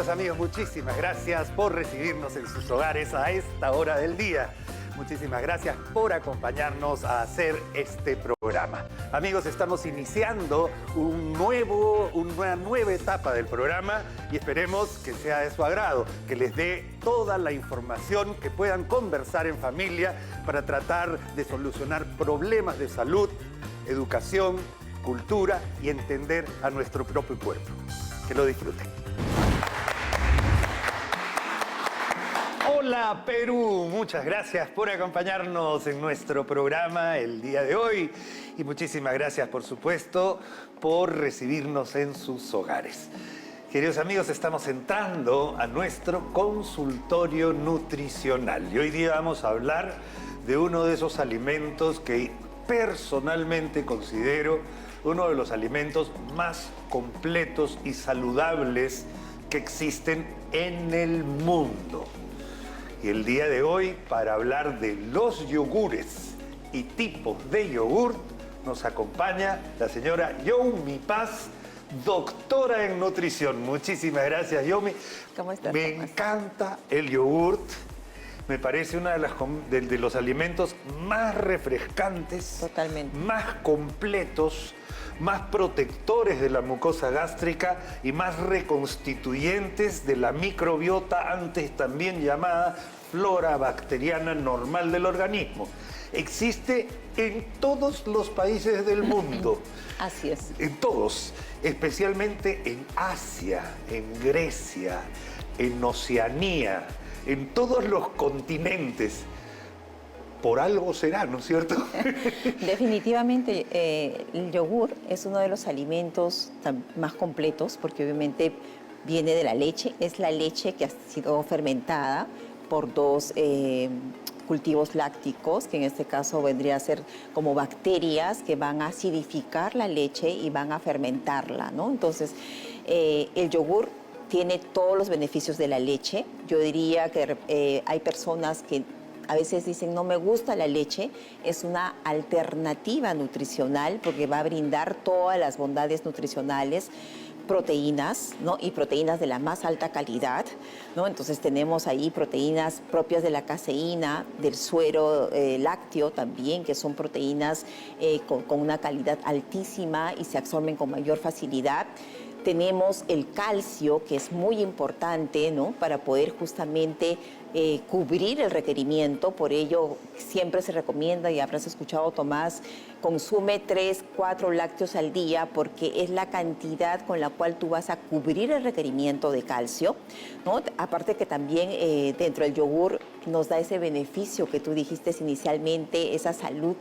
Queridos amigos, muchísimas gracias por recibirnos en sus hogares a esta hora del día. Muchísimas gracias por acompañarnos a hacer este programa. Amigos, estamos iniciando una nueva etapa del programa y esperemos que sea de su agrado, que les dé toda la información que puedan conversar en familia para tratar de solucionar problemas de salud, educación, cultura y entender a nuestro propio cuerpo. Que lo disfruten. Hola Perú, muchas gracias por acompañarnos en nuestro programa el día de hoy y muchísimas gracias, por supuesto, por recibirnos en sus hogares. Queridos amigos, estamos entrando a nuestro consultorio nutricional y hoy día vamos a hablar de uno de esos alimentos que personalmente considero uno de los alimentos más completos y saludables que existen en el mundo. Y el día de hoy, para hablar de los yogures y tipos de yogur, nos acompaña la señora Yomi Paz, doctora en nutrición. Muchísimas gracias, Yomi. ¿Cómo estás? Me encanta el yogurt. Me parece uno de los alimentos más refrescantes, totalmente, más completos, más protectores de la mucosa gástrica y más reconstituyentes de la microbiota, antes también llamada flora bacteriana normal del organismo. Existe en todos los países del mundo. Así es. En todos, especialmente en Asia, en Grecia, en Oceanía, en todos los continentes. Por algo será, ¿no es cierto? Definitivamente el yogur es uno de los alimentos más completos porque obviamente viene de la leche. Es la leche que ha sido fermentada por dos cultivos lácticos, que en este caso vendría a ser como bacterias que van a acidificar la leche y van a fermentarla, ¿no? Entonces, el yogur tiene todos los beneficios de la leche. Yo diría que hay personas que a veces dicen, no me gusta la leche. Es una alternativa nutricional porque va a brindar todas las bondades nutricionales, proteínas, ¿no? Y proteínas de la más alta calidad, ¿no? Entonces tenemos ahí proteínas propias de la caseína, del suero lácteo también, que son proteínas con una calidad altísima y se absorben con mayor facilidad. Tenemos el calcio, que es muy importante, ¿no? Para poder justamente cubrir el requerimiento. Por ello, siempre se recomienda, y habrás escuchado, Tomás, consume 3, 4 lácteos al día porque es la cantidad con la cual tú vas a cubrir el requerimiento de calcio, ¿no? Aparte que también dentro del yogur nos da ese beneficio que tú dijiste inicialmente, esa salud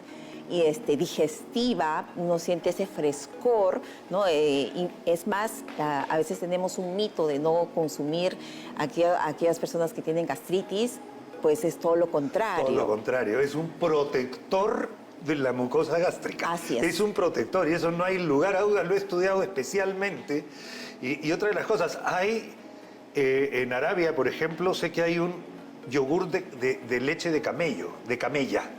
y digestiva, uno siente ese frescor, ¿no? Y es más, a veces tenemos un mito de no consumir aquellas personas que tienen gastritis, pues es todo lo contrario. Todo lo contrario, es un protector de la mucosa gástrica. Así es. Es un protector y eso no hay lugar a duda, lo he estudiado especialmente. Y otra de las cosas, hay en Arabia, por ejemplo, sé que hay un yogur de leche de camella.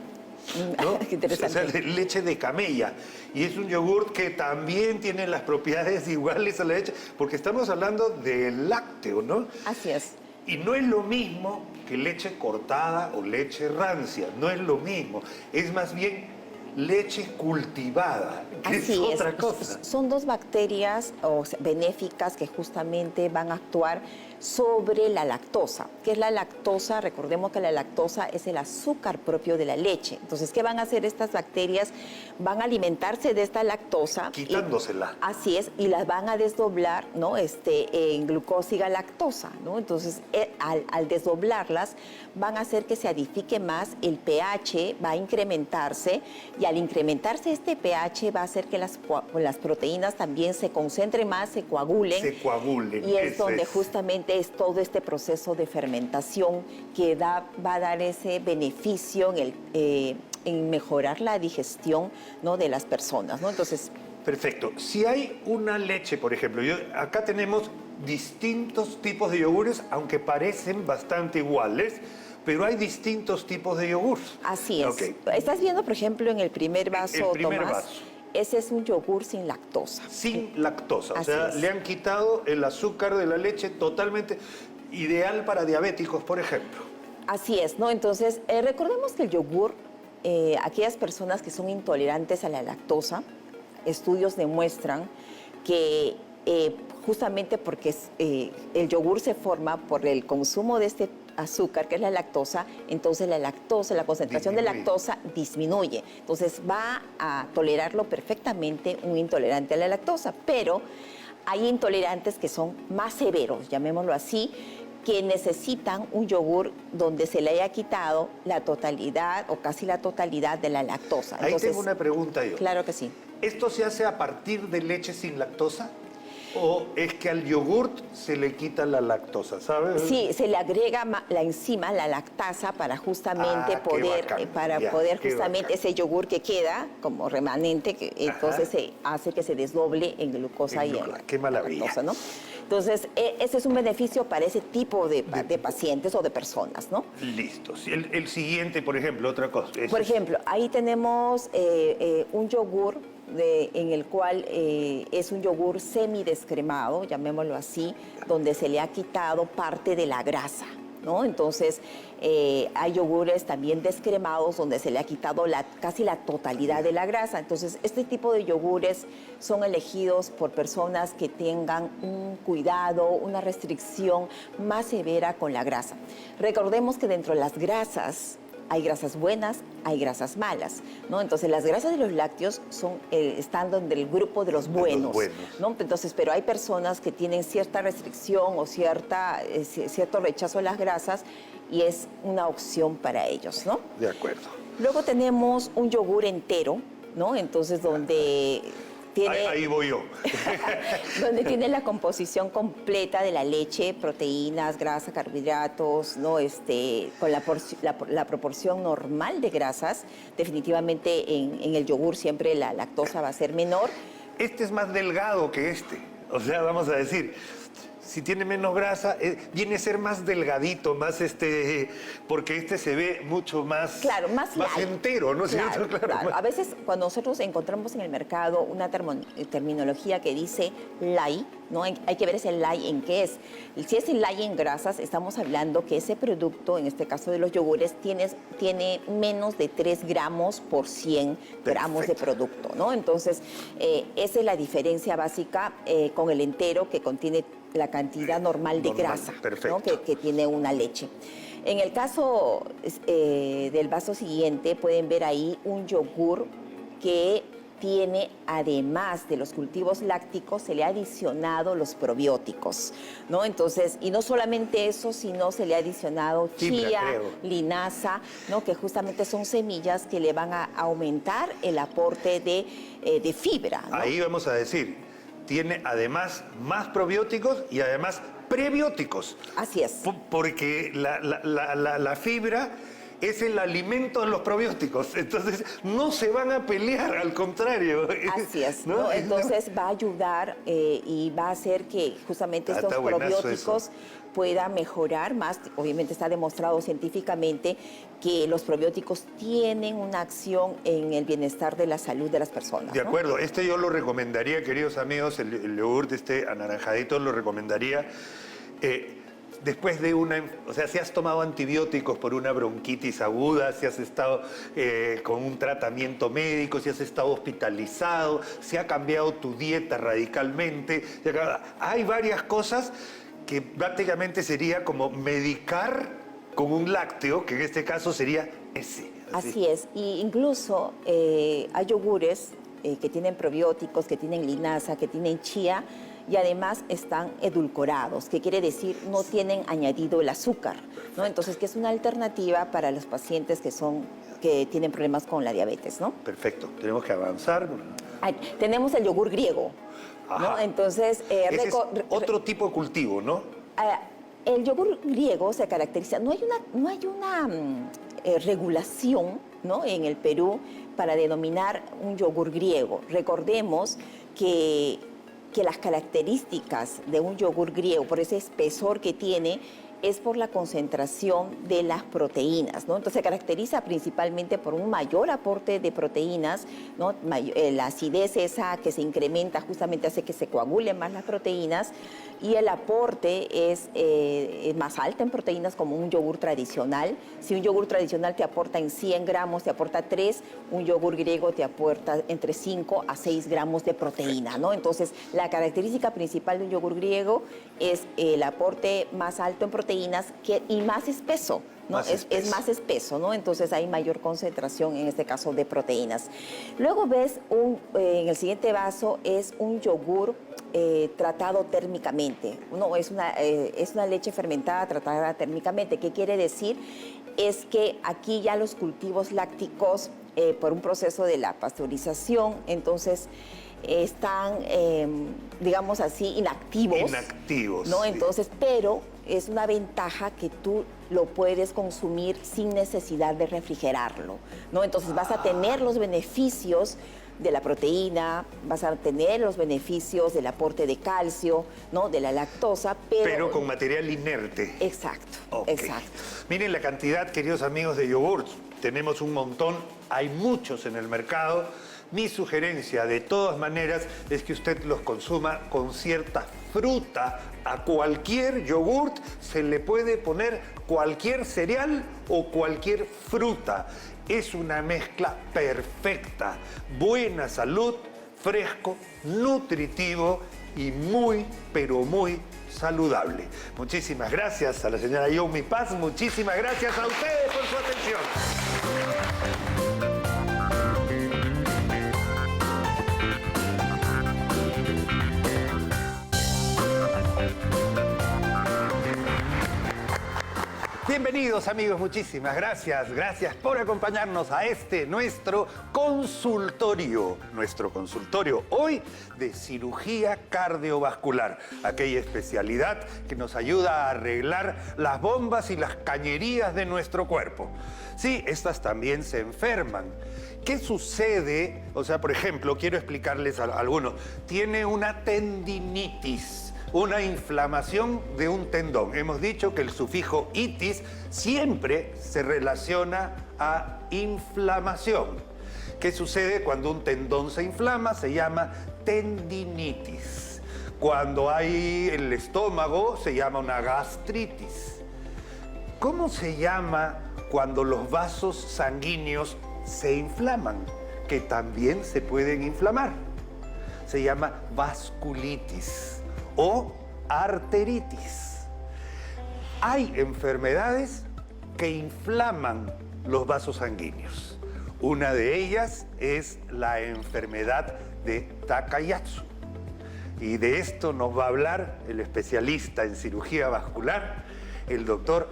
¿No? Qué interesante. O sea, de leche de camella. Y es un yogur que también tiene las propiedades iguales a la leche, porque estamos hablando del lácteo, ¿no? Así es. Y no es lo mismo que leche cortada o leche rancia, no es lo mismo. Es más bien leche cultivada, que Así es otra cosa. Son dos bacterias benéficas que justamente van a actuar sobre la lactosa. ¿Qué es la lactosa? Recordemos que la lactosa es el azúcar propio de la leche. Entonces, ¿qué van a hacer estas bacterias? Van a alimentarse de esta lactosa. Quitándosela. Así es, y las van a desdoblar, ¿no? En glucósiga lactosa, ¿no? Entonces, al desdoblarlas, van a hacer que se adifique más, el pH va a incrementarse, y al incrementarse este pH va a hacer que las proteínas también se concentren más, se coagulen. Se coagulen. Y es donde justamente es todo este proceso de fermentación que va a dar ese beneficio en mejorar la digestión, ¿no? De las personas, ¿no? Entonces, perfecto. Si hay una leche, por ejemplo, acá tenemos distintos tipos de yogures, aunque parecen bastante iguales, pero hay distintos tipos de yogur. Así es. Okay. Estás viendo, por ejemplo, en el primer vaso, el primer Tomás, vaso. ese es un yogur sin lactosa. Sin lactosa, o Así sea, es. le han quitado el azúcar de la leche totalmente, ideal para diabéticos, por ejemplo. Así es, ¿no? Entonces, recordemos que el yogur, aquellas personas que son intolerantes a la lactosa, estudios demuestran que justamente porque el yogur se forma por el consumo de este azúcar, que es la lactosa, entonces la concentración de lactosa disminuye. Entonces va a tolerarlo perfectamente un intolerante a la lactosa, pero hay intolerantes que son más severos, llamémoslo así, que necesitan un yogur donde se le haya quitado la totalidad o casi la totalidad de la lactosa. Ahí tengo una pregunta yo. Claro que sí. ¿Esto se hace a partir de leche sin lactosa? ¿O es que al yogurt se le quita la lactosa, sabes? Sí, se le agrega la enzima, la lactasa, para justamente Ah, qué poder, bacán. Qué justamente bacán. ese yogur que queda como remanente, que entonces se hace que se desdoble en glucosa En y en glucosa. Qué maravilla. lactosa, ¿no? Entonces, ese es un beneficio para ese tipo de pacientes o de personas, ¿no? Listo. El siguiente, por ejemplo, otra cosa. Por ejemplo, ahí tenemos un yogur en el cual es un yogur semidescremado, llamémoslo así, donde se le ha quitado parte de la grasa, ¿no? Entonces, hay yogures también descremados donde se le ha quitado casi la totalidad de la grasa. Entonces, este tipo de yogures son elegidos por personas que tengan un cuidado, una restricción más severa con la grasa. Recordemos que dentro de las grasas hay grasas buenas, hay grasas malas, ¿no? Entonces, las grasas de los lácteos están dentro del grupo de los buenos, ¿no? Entonces, pero hay personas que tienen cierta restricción o cierto rechazo a las grasas y es una opción para ellos, ¿no? De acuerdo. Luego tenemos un yogur entero, ¿no? Entonces, donde tiene... Ahí voy yo. donde tiene la composición completa de la leche, proteínas, grasa, carbohidratos, ¿no? Con la proporción normal de grasas. Definitivamente en el yogur siempre la lactosa va a ser menor. Este es más delgado que este. O sea, vamos a decir, si tiene menos grasa, viene a ser más delgadito, más porque este se ve mucho más, claro, más entero, ¿no es cierto? Claro. A veces cuando nosotros encontramos en el mercado una terminología que dice light, ¿no? Hay que ver ese light en qué es. Si es el light en grasas, estamos hablando que ese producto, en este caso de los yogures, tiene menos de 3 gramos por 100 gramos de producto, ¿no? Entonces, esa es la diferencia básica con el entero, que contiene la cantidad normal de grasa, ¿no? que tiene una leche. En el caso del vaso siguiente, pueden ver ahí un yogur que tiene, además de los cultivos lácticos, se le ha adicionado los probióticos, ¿no? Entonces, y no solamente eso, sino se le ha adicionado chía, linaza, ¿no? Que justamente son semillas que le van a aumentar el aporte de fibra, ¿no? Ahí vamos a decir, tiene además más probióticos y además prebióticos. Así es. Porque la fibra es el alimento de los probióticos, entonces no se van a pelear, al contrario. Así es, ¿no? Entonces va a ayudar y va a hacer que justamente estos probióticos puedan mejorar más. Obviamente está demostrado científicamente que los probióticos tienen una acción en el bienestar de la salud de las personas. De acuerdo, yo lo recomendaría, queridos amigos, el yogurt anaranjadito lo recomendaría. Después de si has tomado antibióticos por una bronquitis aguda, si has estado con un tratamiento médico, si has estado hospitalizado, si ha cambiado tu dieta radicalmente, hay varias cosas que prácticamente sería como medicar con un lácteo, que en este caso sería ese. Así es, y incluso hay yogures que tienen probióticos, que tienen linaza, que tienen chía, y además están edulcorados, que quiere decir no tienen añadido el azúcar, ¿no? Entonces, que es una alternativa para los pacientes que tienen problemas con la diabetes, ¿no? Perfecto, tenemos que avanzar. Tenemos el yogur griego, ¿no? Entonces, ese es otro tipo de cultivo, ¿no? El yogur griego se caracteriza, no hay una regulación, ¿no? En el Perú para denominar un yogur griego. Recordemos que las características de un yogur griego, por ese espesor que tiene, es por la concentración de las proteínas, ¿no? Entonces se caracteriza principalmente por un mayor aporte de proteínas, ¿no? La acidez esa que se incrementa justamente hace que se coagulen más las proteínas, y el aporte es más alto en proteínas como un yogur tradicional. Si un yogur tradicional te aporta en 100 gramos, te aporta 3, un yogur griego te aporta entre 5 a 6 gramos de proteína, ¿no? Entonces, la característica principal de un yogur griego es el aporte más alto en proteínas y más espeso, ¿no? Es más espeso, ¿no? Entonces hay mayor concentración, en este caso, de proteínas. Luego ves, en el siguiente vaso, es un yogur tratado térmicamente. No, es una leche fermentada tratada térmicamente. ¿Qué quiere decir? Es que aquí ya los cultivos lácticos, por un proceso de la pasteurización, entonces están, digamos así, inactivos. Inactivos. ¿No? Sí. Entonces, pero es una ventaja que tú lo puedes consumir sin necesidad de refrigerarlo, ¿no? Entonces vas a tener los beneficios de la proteína, vas a tener los beneficios del aporte de calcio, ¿no? De la lactosa, pero con material inerte. Exacto, Okay. exacto. Miren la cantidad, queridos amigos, de yogurts. Tenemos un montón, hay muchos en el mercado. Mi sugerencia, de todas maneras, es que usted los consuma con cierta fruta. A cualquier yogurt se le puede poner cualquier cereal o cualquier fruta. Es una mezcla perfecta. Buena salud, fresco, nutritivo y muy, pero muy saludable. Muchísimas gracias a la señora Yomi Paz. Muchísimas gracias a ustedes por su atención. Bienvenidos amigos, muchísimas gracias. Gracias por acompañarnos a nuestro consultorio. Nuestro consultorio hoy de cirugía cardiovascular. Aquella especialidad que nos ayuda a arreglar las bombas y las cañerías de nuestro cuerpo. Sí, estas también se enferman. ¿Qué sucede? O sea, por ejemplo, quiero explicarles a algunos. Tiene una tendinitis. Una inflamación de un tendón. Hemos dicho que el sufijo itis siempre se relaciona a inflamación. ¿Qué sucede cuando un tendón se inflama? Se llama tendinitis. Cuando hay el estómago se llama una gastritis. ¿Cómo se llama cuando los vasos sanguíneos se inflaman? Que también se pueden inflamar. Se llama vasculitis o arteritis. Hay enfermedades que inflaman los vasos sanguíneos. Una de ellas es la enfermedad de Takayasu. Y de esto nos va a hablar el especialista en cirugía vascular, el doctor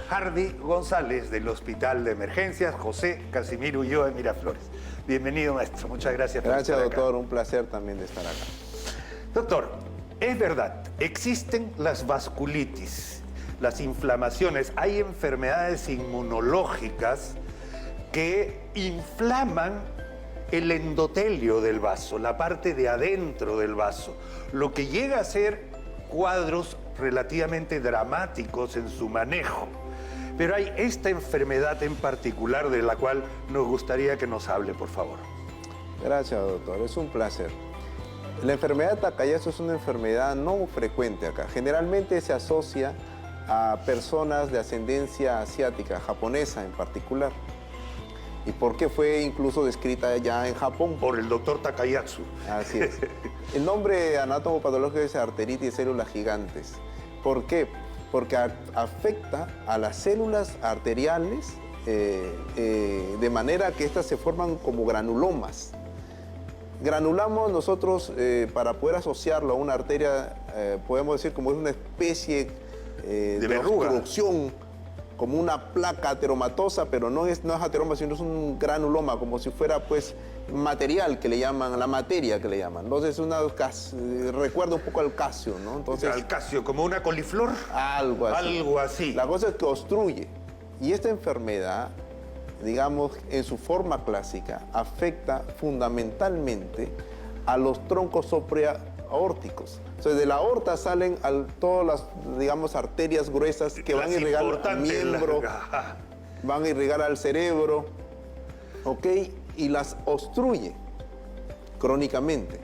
Hardy González del Hospital de Emergencias José Casimiro Ulloa de Miraflores. Bienvenido, maestro. Muchas gracias por estar acá. Gracias, doctor. Un placer también de estar acá. Doctor, es verdad, existen las vasculitis, las inflamaciones. Hay enfermedades inmunológicas que inflaman el endotelio del vaso, la parte de adentro del vaso, lo que llega a ser cuadros relativamente dramáticos en su manejo. Pero hay esta enfermedad en particular de la cual nos gustaría que nos hable, por favor. Gracias, doctor. Es un placer. La enfermedad de Takayasu es una enfermedad no frecuente acá. Generalmente se asocia a personas de ascendencia asiática, japonesa en particular. ¿Y por qué fue incluso descrita ya en Japón? Por el doctor Takayasu. Así es. El nombre anatomopatológico es arteritis de células gigantes. ¿Por qué? Porque afecta a las células arteriales de manera que estas se forman como granulomas. Granulamos nosotros, para poder asociarlo a una arteria, podemos decir como es una especie de verruga, obstrucción, como una placa ateromatosa, pero no es ateroma, sino es un granuloma, como si fuera pues material que le llaman, la materia que le llaman. Entonces recuerda un poco al calcio, ¿no? Entonces, al calcio, como una coliflor. Algo así. Algo así. La cosa es que obstruye. Y esta enfermedad, digamos, en su forma clásica, afecta fundamentalmente a los troncos supraórticos. Entonces, de la aorta salen todas las, digamos, arterias gruesas que van a irrigar al miembro, van a irrigar al cerebro, ¿ok? Y las obstruye crónicamente.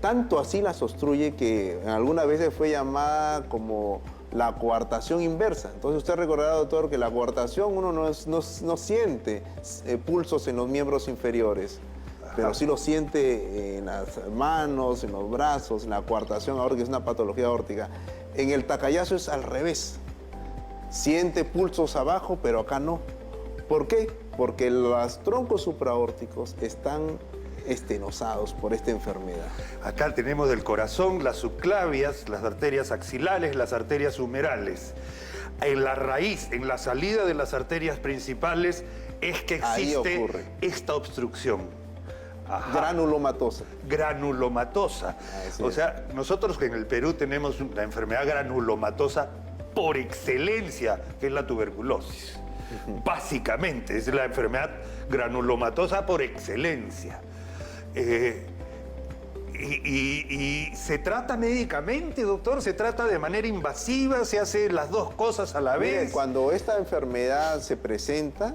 Tanto así las obstruye que algunas veces fue llamada como la coartación inversa. Entonces usted recordará, doctor, que la coartación uno no siente pulsos en los miembros inferiores, pero sí lo siente en las manos, en los brazos, en la coartación aórtica, que es una patología aórtica. En el Takayasu es al revés. Siente pulsos abajo, pero acá no. ¿Por qué? Porque los troncos supraórticos están estenosados por esta enfermedad. Acá tenemos del corazón, las subclavias, las arterias axilares, las arterias humerales. En la raíz, en la salida de las arterias principales, es que existe esta obstrucción. Ajá. Granulomatosa. Granulomatosa. O sea, nosotros en el Perú tenemos la enfermedad granulomatosa por excelencia, que es la tuberculosis. Básicamente, es la enfermedad granulomatosa por excelencia. Y se trata médicamente, doctor, se trata de manera invasiva, se hace las dos cosas a la vez. Mire, cuando esta enfermedad se presenta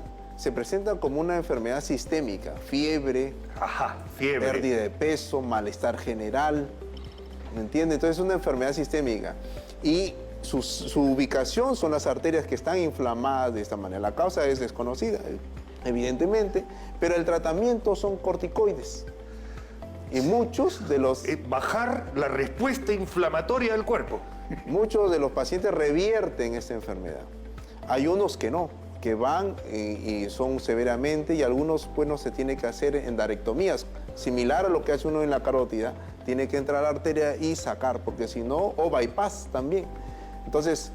como una enfermedad sistémica, fiebre, pérdida de peso, malestar general, ¿me entiende? Entonces es una enfermedad sistémica y su ubicación son las arterias que están inflamadas de esta manera. La causa es desconocida, evidentemente, pero el tratamiento son corticoides. Y muchos de los... bajar la respuesta inflamatoria del cuerpo. Muchos de los pacientes revierten esta enfermedad. Hay unos que no, que van y son severamente, y algunos, bueno, se tiene que hacer endarectomías, similar a lo que hace uno en la carótida, tiene que entrar a la arteria y sacar, porque si no, o bypass también. Entonces,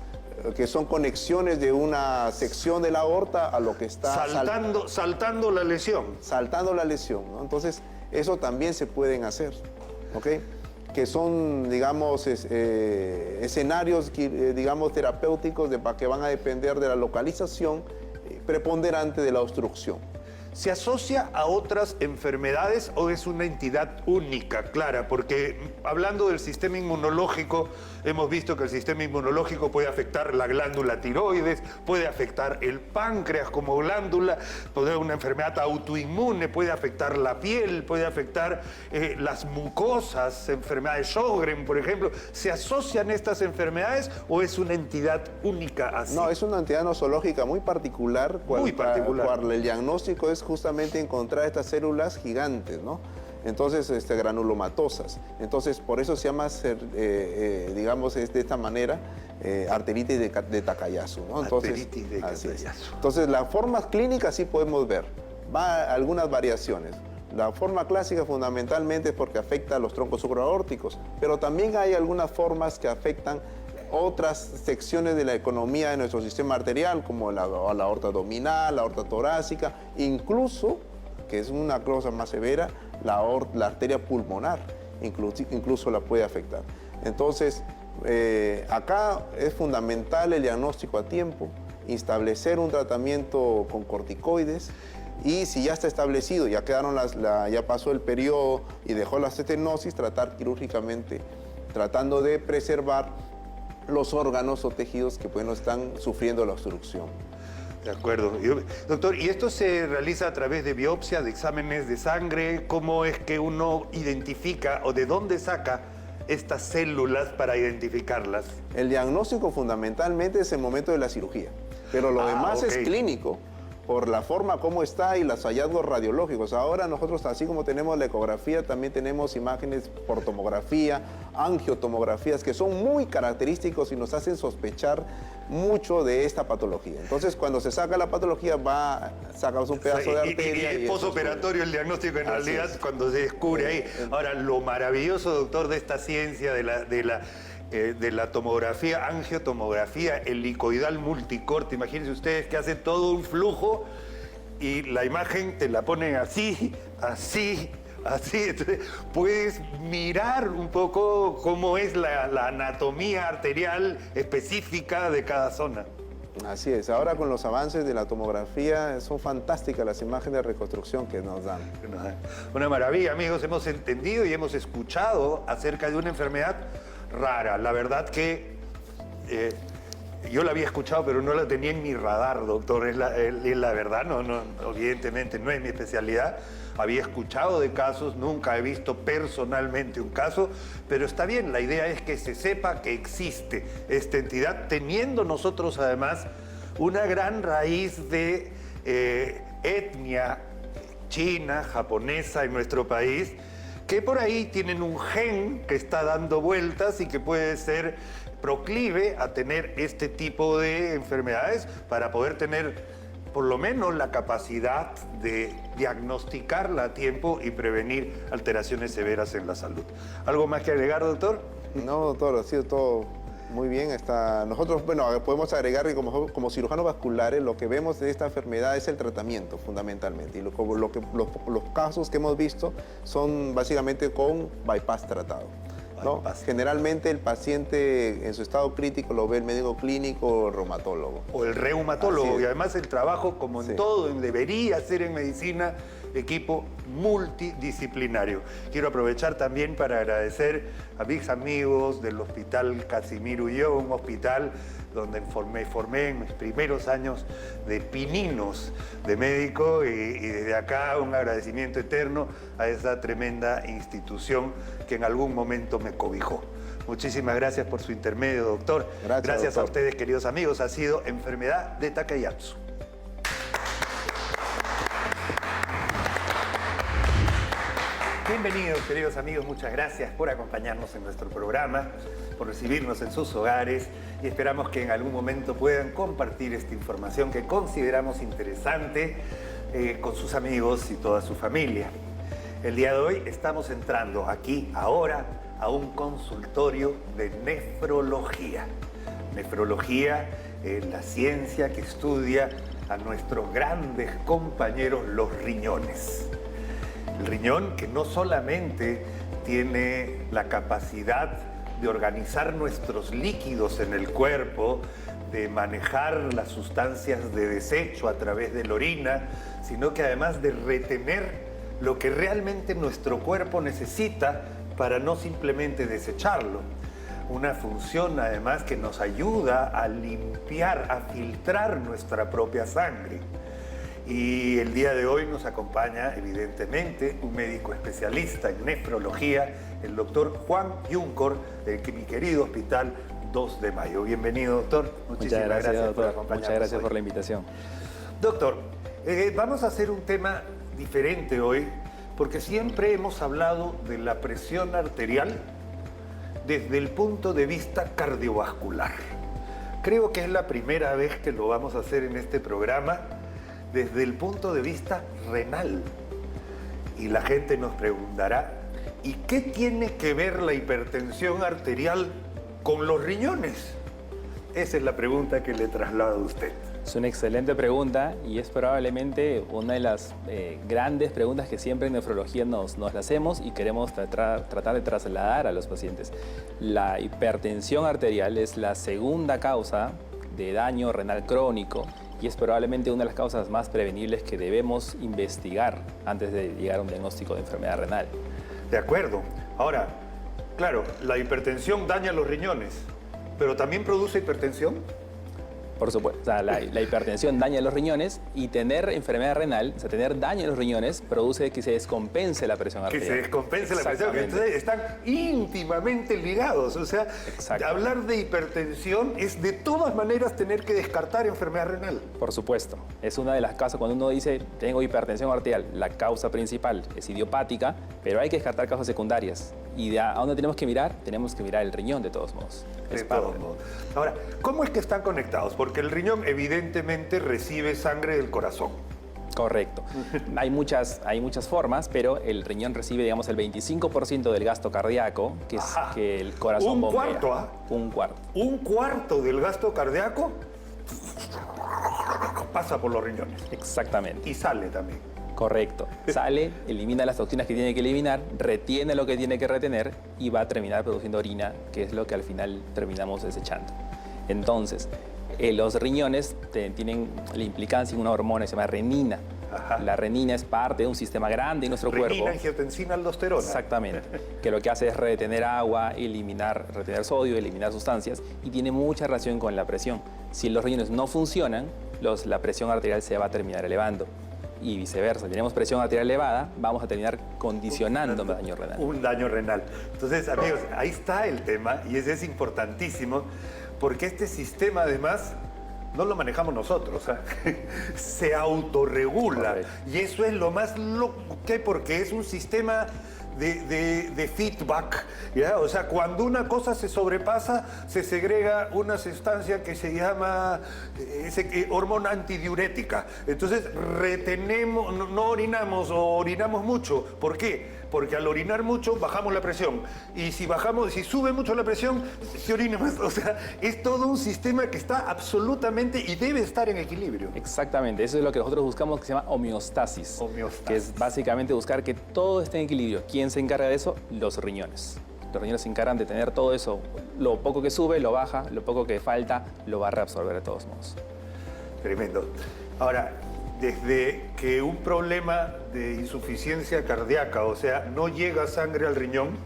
que son conexiones de una sección de la aorta a lo que está... Saltando la lesión. Saltando la lesión, ¿no? Entonces, eso también se pueden hacer, ¿ok? Que son, digamos, escenarios, digamos, terapéuticos que van a depender de la localización preponderante de la obstrucción. ¿Se asocia a otras enfermedades o es una entidad única, clara? Porque hablando del sistema inmunológico, hemos visto que el sistema inmunológico puede afectar la glándula tiroides, puede afectar el páncreas como glándula, puede haber una enfermedad autoinmune, puede afectar la piel, puede afectar las mucosas, enfermedad de Sjögren, por ejemplo. ¿Se asocian estas enfermedades o es una entidad única así? No, es una entidad nosológica muy particular. Muy particular. El diagnóstico es justamente encontrar estas células gigantes, ¿no? Entonces, granulomatosas. Entonces, por eso se llama, digamos, de esta manera, arteritis de Takayasu, ¿no? Entonces, arteritis de Takayasu. Entonces, las formas clínicas sí podemos ver. Algunas variaciones. La forma clásica fundamentalmente es porque afecta a los troncos supraórticos, pero también hay algunas formas que afectan otras secciones de la economía de nuestro sistema arterial, como la aorta abdominal, la aorta torácica, incluso, que es una cosa más severa, la arteria pulmonar, incluso la puede afectar. Entonces, acá es fundamental el diagnóstico a tiempo, establecer un tratamiento con corticoides, y si ya está establecido, ya pasó el periodo y dejó la estenosis, tratar quirúrgicamente, tratando de preservar los órganos o tejidos que están sufriendo la obstrucción. De acuerdo. Doctor, ¿y esto se realiza a través de biopsia, de exámenes de sangre? ¿Cómo es que uno identifica o de dónde saca estas células para identificarlas? El diagnóstico fundamentalmente es el momento de la cirugía, pero lo demás es clínico, por la forma como está y los hallazgos radiológicos. Ahora nosotros, así como tenemos la ecografía, también tenemos imágenes por tomografía, angiotomografías, que son muy característicos y nos hacen sospechar mucho de esta patología. Entonces, cuando se saca la patología, sacamos un pedazo de arteria. Y es posoperatorio el diagnóstico, en realidad, cuando se descubre ahí. Ahora, lo maravilloso, doctor, de esta ciencia, de la tomografía, angiotomografía helicoidal multicorte. Imagínense ustedes que hace todo un flujo y la imagen te la ponen así. Entonces, puedes mirar un poco cómo es la anatomía arterial específica de cada zona. Así es, ahora con los avances de la tomografía son fantásticas las imágenes de reconstrucción que nos dan. Una maravilla, amigos, hemos entendido y hemos escuchado acerca de una enfermedad rara. La verdad que yo la había escuchado, pero no la tenía en mi radar, doctor. Es la verdad, evidentemente no es mi especialidad. Había escuchado de casos, nunca he visto personalmente un caso, pero está bien, la idea es que se sepa que existe esta entidad, teniendo nosotros además una gran raíz de etnia china, japonesa en nuestro país, que por ahí tienen un gen que está dando vueltas y que puede ser proclive a tener este tipo de enfermedades para poder tener por lo menos la capacidad de diagnosticarla a tiempo y prevenir alteraciones severas en la salud. ¿Algo más que agregar, doctor? No, doctor, ha sido todo muy bien. Nosotros, bueno, podemos agregar que como cirujanos vasculares lo que vemos de esta enfermedad es el tratamiento, fundamentalmente. Y los casos que hemos visto son básicamente con bypass tratado, ¿no? Generalmente el paciente en su estado crítico lo ve el médico clínico o el reumatólogo. O el reumatólogo, y además el trabajo, como en todo, debería ser en medicina, equipo multidisciplinario. Quiero aprovechar también para agradecer a mis amigos del Hospital Casimiro Ulloa, un hospital donde me formé en mis primeros años de pininos de médico, y desde acá un agradecimiento eterno a esa tremenda institución que en algún momento me cobijó. Muchísimas gracias por su intermedio, doctor. Gracias, doctor. A ustedes, queridos amigos. Ha sido Enfermedad de Takayatsu. Bienvenidos, queridos amigos, muchas gracias por acompañarnos en nuestro programa, por recibirnos en sus hogares, y esperamos que en algún momento puedan compartir esta información que consideramos interesante con sus amigos y toda su familia. El día de hoy estamos entrando aquí, ahora, a un consultorio de nefrología. Nefrología es la ciencia que estudia a nuestros grandes compañeros, los riñones. El riñón que no solamente tiene la capacidad de organizar nuestros líquidos en el cuerpo, de manejar las sustancias de desecho a través de la orina, sino que además de retener lo que realmente nuestro cuerpo necesita para no simplemente desecharlo. Una función además que nos ayuda a limpiar, a filtrar nuestra propia sangre. Y el día de hoy nos acompaña, evidentemente, un médico especialista en nefrología, el doctor Juan Yuncor, de mi querido Hospital 2 de Mayo. Bienvenido, doctor. Muchas gracias, doctor, por acompañarnos. Muchas gracias hoy por la invitación. Doctor, vamos a hacer un tema diferente hoy, porque siempre hemos hablado de la presión arterial desde el punto de vista cardiovascular. Creo que es la primera vez que lo vamos a hacer en este programa desde el punto de vista renal. Y la gente nos preguntará, ¿y qué tiene que ver la hipertensión arterial con los riñones? Esa es la pregunta que le traslado a usted. Es una excelente pregunta y es probablemente una de las grandes preguntas que siempre en nefrología nos la hacemos y queremos tratar de trasladar a los pacientes. La hipertensión arterial es la segunda causa de daño renal crónico y es probablemente una de las causas más prevenibles que debemos investigar antes de llegar a un diagnóstico de enfermedad renal. De acuerdo. Ahora, claro, la hipertensión daña los riñones, pero ¿también produce hipertensión? Por supuesto, o sea, la hipertensión daña los riñones y tener enfermedad renal, o sea, tener daño en los riñones, produce que se descompense la presión arterial. Que se descompense la presión, que entonces están íntimamente ligados. O sea, hablar de hipertensión es de todas maneras tener que descartar enfermedad renal. Por supuesto, es una de las causas cuando uno dice tengo hipertensión arterial, la causa principal es idiopática, pero hay que descartar causas secundarias. ¿Y a dónde tenemos que mirar? Tenemos que mirar el riñón de todos modos. De todos modos. Ahora, ¿cómo es que están conectados? Porque el riñón evidentemente recibe sangre del corazón. Correcto. Hay muchas formas, pero el riñón recibe, digamos, el 25% del gasto cardíaco, que es que el corazón bombea. ¿Un cuarto? Un cuarto. ¿Un cuarto del gasto cardíaco? Pasa por los riñones. Exactamente. Y sale también. Correcto. Sale, elimina las toxinas que tiene que eliminar, retiene lo que tiene que retener y va a terminar produciendo orina, que es lo que al final terminamos desechando. Entonces, Los riñones tienen la implicancia en una hormona que se llama renina. Ajá. La renina es parte de un sistema grande en nuestro cuerpo. Renina, angiotensina, aldosterona. Exactamente. Que lo que hace es retener agua, retener sodio, eliminar sustancias y tiene mucha relación con la presión. Si los riñones no funcionan, la presión arterial se va a terminar elevando. Y viceversa, si tenemos presión arterial elevada, vamos a terminar condicionando un daño renal. Un daño renal. Entonces, amigos, ahí está el tema y ese es importantísimo porque este sistema además no lo manejamos nosotros, se autorregula. Correcto. Y eso es lo más loco que hay porque es un sistema de feedback, ¿ya? O sea, cuando una cosa se sobrepasa, se segrega una sustancia que se llama hormona antidiurética. Entonces, retenemos, no orinamos o orinamos mucho. ¿Por qué? Porque al orinar mucho, bajamos la presión. Y si sube mucho la presión, se orina más. O sea, es todo un sistema que está absolutamente y debe estar en equilibrio. Exactamente, eso es lo que nosotros buscamos, que se llama homeostasis. Homeostasis. Que es básicamente buscar que todo esté en equilibrio. ¿Quién se encarga de eso? Los riñones. Los riñones se encargan de tener todo eso. Lo poco que sube, lo baja. Lo poco que falta, lo va a reabsorber de todos modos. Tremendo. Ahora, desde que un problema de insuficiencia cardíaca, o sea, no llega sangre al riñón,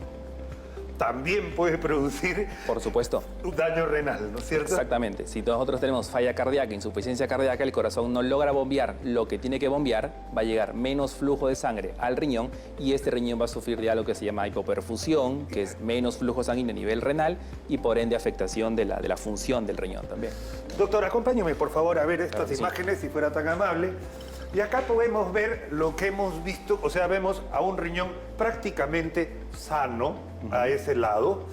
también puede producir Por supuesto. un daño renal, ¿no es cierto? Exactamente. Si nosotros tenemos falla cardíaca, insuficiencia cardíaca, el corazón no logra bombear lo que tiene que bombear, va a llegar menos flujo de sangre al riñón y este riñón va a sufrir de algo que se llama hipoperfusión, que es menos flujo sanguíneo a nivel renal y por ende afectación de la función del riñón también. Doctor, acompáñeme por favor a ver estas Claro que sí. imágenes, si fuera tan amable. Y acá podemos ver lo que hemos visto, o sea, vemos a un riñón prácticamente sano a ese lado,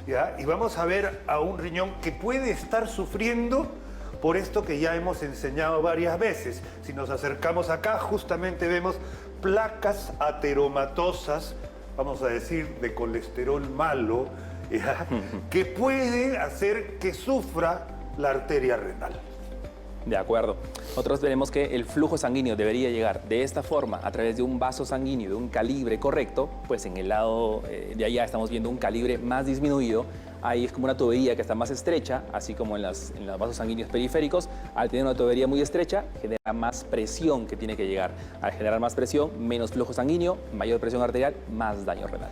¿ya? Y vamos a ver a un riñón que puede estar sufriendo por esto que ya hemos enseñado varias veces. Si nos acercamos acá, justamente vemos placas ateromatosas, vamos a decir, de colesterol malo, ¿ya? Que puede hacer que sufra la arteria renal. De acuerdo. Nosotros tenemos que el flujo sanguíneo debería llegar de esta forma a través de un vaso sanguíneo de un calibre correcto, pues en el lado de allá estamos viendo un calibre más disminuido. Ahí es como una tubería que está más estrecha, así como en los vasos sanguíneos periféricos. Al tener una tubería muy estrecha, genera más presión que tiene que llegar. Al generar más presión, menos flujo sanguíneo, mayor presión arterial, más daño renal.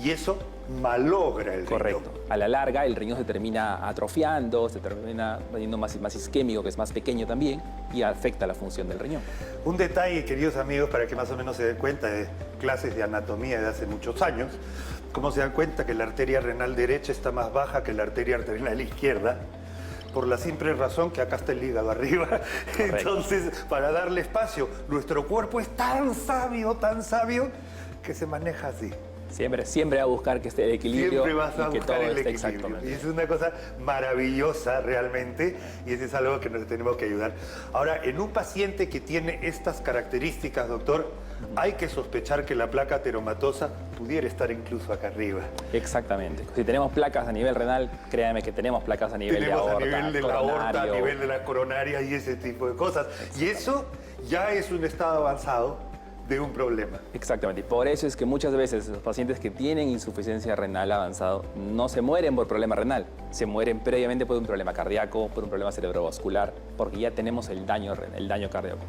Y eso malogra el Correcto. riñón. A la larga, el riñón se termina atrofiando, se termina volviendo más isquémico, que es más pequeño también, y afecta la función del riñón. Un detalle, queridos amigos, para que más o menos se den cuenta de clases de anatomía de hace muchos años, cómo se dan cuenta que la arteria renal derecha está más baja que la arteria renal izquierda, por la simple razón que acá está el hígado arriba. Entonces, para darle espacio, nuestro cuerpo es tan sabio, que se maneja así. Siempre va a buscar que esté el equilibrio Siempre vas a y que buscar todo el esté equilibrio. exactamente. Y es una cosa maravillosa realmente, y eso es algo que nos tenemos que ayudar. Ahora, en un paciente que tiene estas características, doctor, hay que sospechar que la placa ateromatosa pudiera estar incluso acá arriba. Exactamente. Si tenemos placas a nivel renal, créanme que tenemos placas a nivel Tenemos de aorta, a nivel de la aorta, a coronario. nivel de la coronaria y ese tipo de cosas. Y eso ya es un estado avanzado de un problema. Exactamente. Y por eso es que muchas veces los pacientes que tienen insuficiencia renal avanzado no se mueren por problema renal, se mueren previamente por un problema cardíaco, por un problema cerebrovascular, porque ya tenemos el daño cardíaco.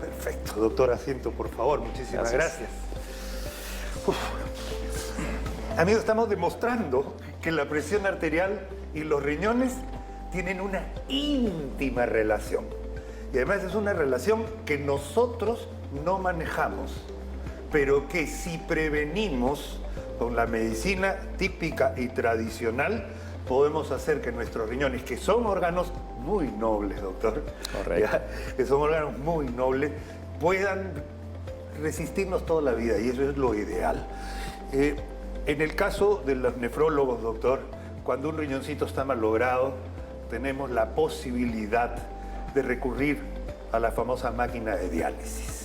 Perfecto. Doctor, asiento, por favor. Muchísimas gracias. Uf. Amigos, estamos demostrando que la presión arterial y los riñones tienen una íntima relación. Y además es una relación que nosotros no manejamos, pero que si prevenimos con la medicina típica y tradicional, podemos hacer que nuestros riñones, que son órganos muy nobles, doctor, Correcto. ¿ya? Que son órganos muy nobles, puedan resistirnos toda la vida, y eso es lo ideal. En el caso de los nefrólogos, doctor, cuando un riñoncito está malogrado, tenemos la posibilidad de recurrir a la famosa máquina de diálisis.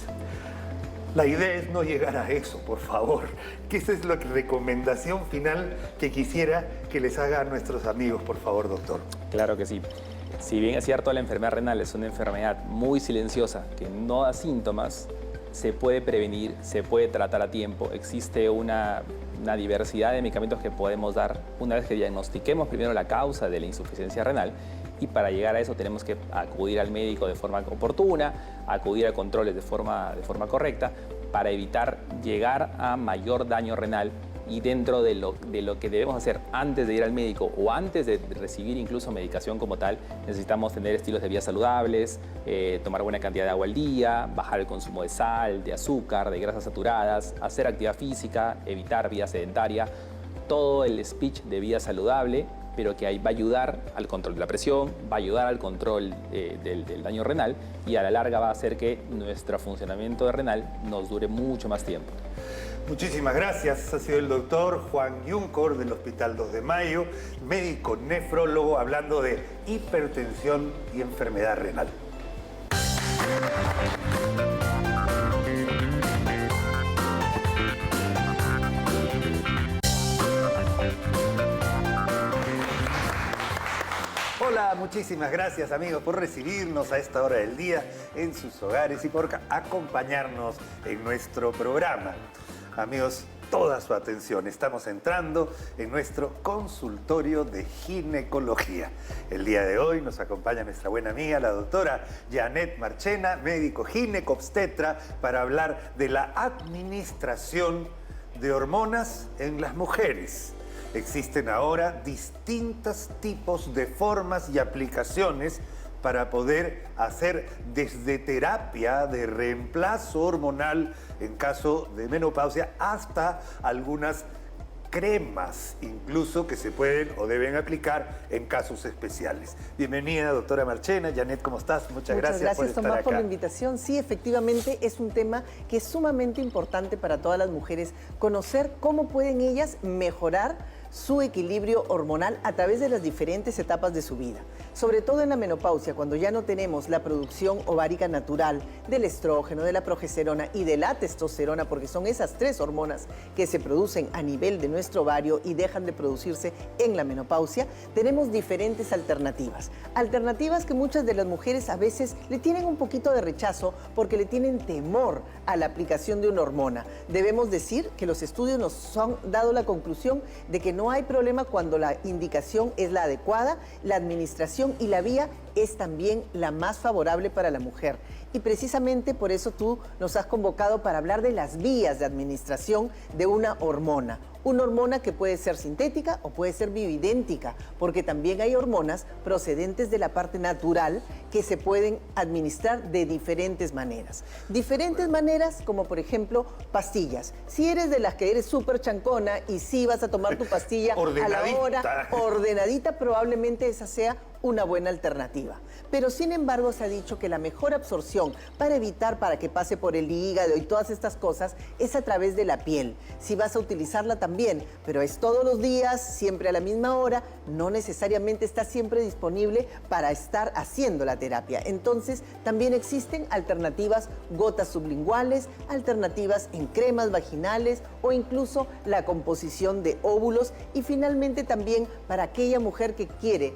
La idea es no llegar a eso, por favor, que esa es la recomendación final que quisiera que les haga a nuestros amigos, por favor, doctor. Claro que sí. Si bien es cierto, la enfermedad renal es una enfermedad muy silenciosa que no da síntomas, se puede prevenir, se puede tratar a tiempo. Existe una diversidad de medicamentos que podemos dar una vez que diagnostiquemos primero la causa de la insuficiencia renal y para llegar a eso tenemos que acudir al médico de forma oportuna, acudir a controles de forma correcta para evitar llegar a mayor daño renal. Y dentro de lo que debemos hacer antes de ir al médico o antes de recibir incluso medicación como tal, necesitamos tener estilos de vida saludables, tomar buena cantidad de agua al día, bajar el consumo de sal, de azúcar, de grasas saturadas, hacer actividad física, evitar vida sedentaria, todo el speech de vida saludable, pero que ahí va a ayudar al control de la presión, va a ayudar al control del daño renal y a la larga va a hacer que nuestro funcionamiento renal nos dure mucho más tiempo. Muchísimas gracias. Ha sido el doctor Juan Yuncor del Hospital 2 de Mayo, médico nefrólogo, hablando de hipertensión y enfermedad renal. Hola, muchísimas gracias amigos por recibirnos a esta hora del día en sus hogares y por acompañarnos en nuestro programa. Amigos, toda su atención. Estamos entrando en nuestro consultorio de ginecología. El día de hoy nos acompaña nuestra buena amiga, la doctora Janet Marchena, médico ginecobstetra, para hablar de la administración de hormonas en las mujeres. Existen ahora distintos tipos de formas y aplicaciones para poder hacer desde terapia de reemplazo hormonal en caso de menopausia hasta algunas cremas incluso que se pueden o deben aplicar en casos especiales. Bienvenida, doctora Marchena. Janet, ¿cómo estás? Muchas gracias por estar Tomás, acá. por la invitación. Sí, efectivamente es un tema que es sumamente importante para todas las mujeres, conocer cómo pueden ellas mejorar su equilibrio hormonal a través de las diferentes etapas de su vida. Sobre todo en la menopausia, cuando ya no tenemos la producción ovárica natural del estrógeno, de la progesterona y de la testosterona, porque son esas tres hormonas que se producen a nivel de nuestro ovario y dejan de producirse en la menopausia, tenemos diferentes alternativas. Alternativas que muchas de las mujeres a veces le tienen un poquito de rechazo porque le tienen temor a la aplicación de una hormona. Debemos decir que los estudios nos han dado la conclusión de que no hay problema cuando la indicación es la adecuada, la administración y la vía es también la más favorable para la mujer. Y precisamente por eso tú nos has convocado para hablar de las vías de administración de una hormona. Una hormona que puede ser sintética o puede ser bioidéntica, porque también hay hormonas procedentes de la parte natural que se pueden administrar de diferentes maneras. Diferentes maneras como por ejemplo pastillas. Si eres de las que eres súper chancona y sí vas a tomar tu pastilla a la hora, ordenadita, probablemente esa sea una buena alternativa. Pero sin embargo se ha dicho que la mejor absorción para que pase por el hígado y todas estas cosas es a través de la piel. Si vas a utilizarla también, pero es todos los días, siempre a la misma hora, no necesariamente está siempre disponible para estar haciendo la terapia. Entonces también existen alternativas gotas sublinguales, alternativas en cremas vaginales o incluso la composición de óvulos y finalmente también para aquella mujer que quiere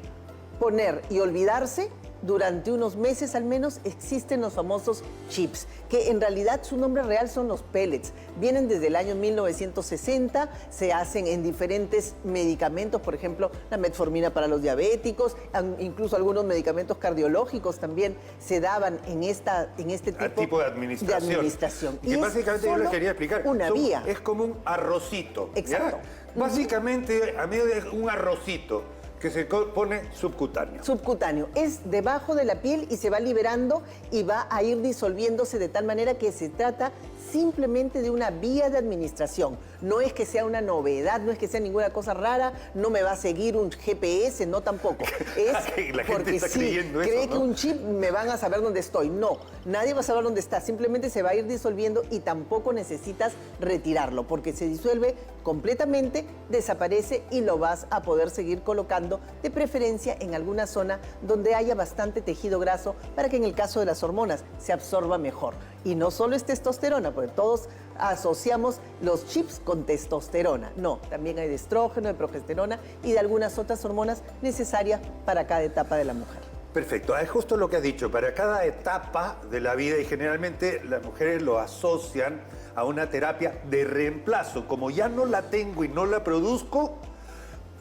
poner y olvidarse, durante unos meses al menos existen los famosos chips, que en realidad su nombre real son los pellets. Vienen desde el año 1960, se hacen en diferentes medicamentos, por ejemplo, la metformina para los diabéticos, incluso algunos medicamentos cardiológicos también se daban en este tipo de administración. Y básicamente yo les quería explicar. Una vía. Es como un arrocito. Exacto. ¿Ya? Básicamente, a mí es un arrocito que se pone subcutáneo. Subcutáneo. Es debajo de la piel y se va liberando y va a ir disolviéndose de tal manera que se trata simplemente de una vía de administración. No es que sea una novedad, no es que sea ninguna cosa rara, no me va a seguir un GPS, no tampoco. Es la gente porque está creyendo cree eso, ¿no? que un chip me van a saber dónde estoy. No, nadie va a saber dónde está, simplemente se va a ir disolviendo y tampoco necesitas retirarlo porque se disuelve completamente, desaparece y lo vas a poder seguir colocando de preferencia en alguna zona donde haya bastante tejido graso para que en el caso de las hormonas se absorba mejor. Y no solo es testosterona, porque todos asociamos los chips con testosterona. No, también hay de estrógeno, de progesterona y de algunas otras hormonas necesarias para cada etapa de la mujer. Perfecto, es justo lo que has dicho. Para cada etapa de la vida, y generalmente las mujeres lo asocian a una terapia de reemplazo. Como ya no la tengo y no la produzco,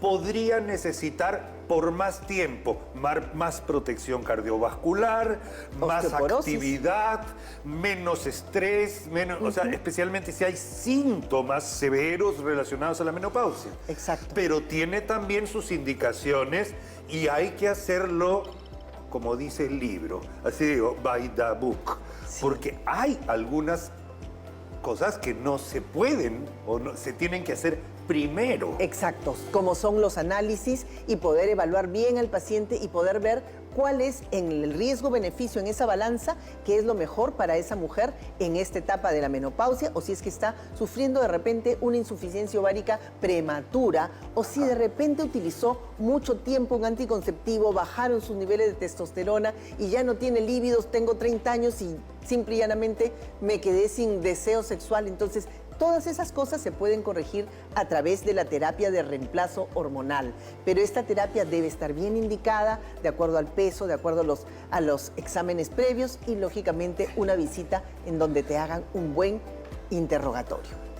podría necesitar por más tiempo, más protección cardiovascular, más Osteoporosis. actividad, menos estrés, menos, o sea, especialmente si hay síntomas severos relacionados a la menopausia. Exacto. Pero tiene también sus indicaciones y hay que hacerlo, como dice el libro, así digo, by the book, porque hay algunas cosas que no se pueden o no, se tienen que hacer primero. Exactos, como son los análisis y poder evaluar bien al paciente y poder ver cuál es en el riesgo-beneficio en esa balanza, qué es lo mejor para esa mujer en esta etapa de la menopausia, o si es que está sufriendo de repente una insuficiencia ovárica prematura, o si de repente utilizó mucho tiempo un anticonceptivo, bajaron sus niveles de testosterona y ya no tiene líbidos, tengo 30 años y simple y llanamente me quedé sin deseo sexual. Entonces, todas esas cosas se pueden corregir a través de la terapia de reemplazo hormonal, pero esta terapia debe estar bien indicada, de acuerdo al peso, de acuerdo a los exámenes previos y, lógicamente, una visita en donde te hagan un buen interrogatorio.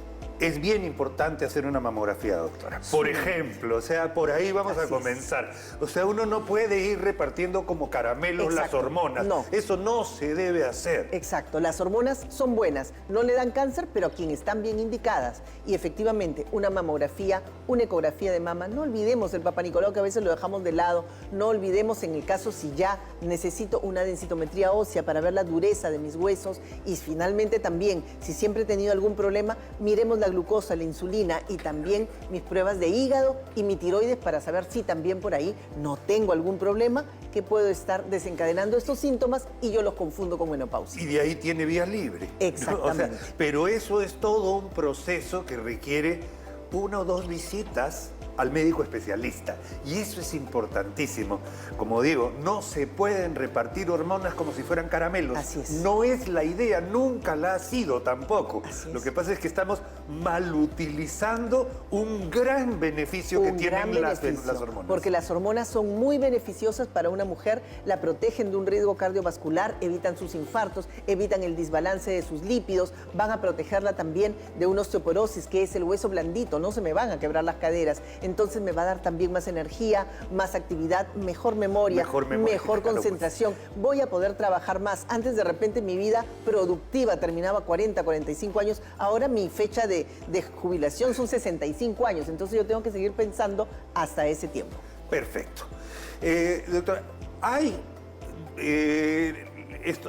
Es bien importante hacer una mamografía, doctora. Por ejemplo, o sea, por ahí vamos a comenzar. O sea, uno no puede ir repartiendo como caramelos las Exacto. hormonas. No. Eso no se debe hacer. Exacto, las hormonas son buenas, no le dan cáncer, pero a quienes están bien indicadas. Y efectivamente, una mamografía, una ecografía de mama, no olvidemos el Papá Nicolau, que a veces lo dejamos de lado, no olvidemos en el caso si ya necesito una densitometría ósea para ver la dureza de mis huesos y finalmente también, si siempre he tenido algún problema, miremos la glucosa, la insulina y también mis pruebas de hígado y mi tiroides para saber si también por ahí no tengo algún problema que puedo estar desencadenando estos síntomas y yo los confundo con menopausia. Y de ahí tiene vía libre. Exactamente. O sea, pero eso es todo un proceso que requiere 1 o 2 visitas al médico especialista. Y eso es importantísimo. Como digo, no se pueden repartir hormonas como si fueran caramelos. Así es. No es la idea, nunca la ha sido tampoco. Así es. Lo que pasa es que estamos mal utilizando un gran beneficio que tienen las hormonas. Porque las hormonas son muy beneficiosas para una mujer, la protegen de un riesgo cardiovascular, evitan sus infartos, evitan el desbalance de sus lípidos, van a protegerla también de una osteoporosis, que es el hueso blandito, no se me van a quebrar las caderas. Entonces me va a dar también más energía, más actividad, mejor memoria, mejor concentración. Voy a poder trabajar más. Antes de repente mi vida productiva terminaba 40, 45 años. Ahora mi fecha de jubilación son 65 años. Entonces yo tengo que seguir pensando hasta ese tiempo. Perfecto. Doctora, hay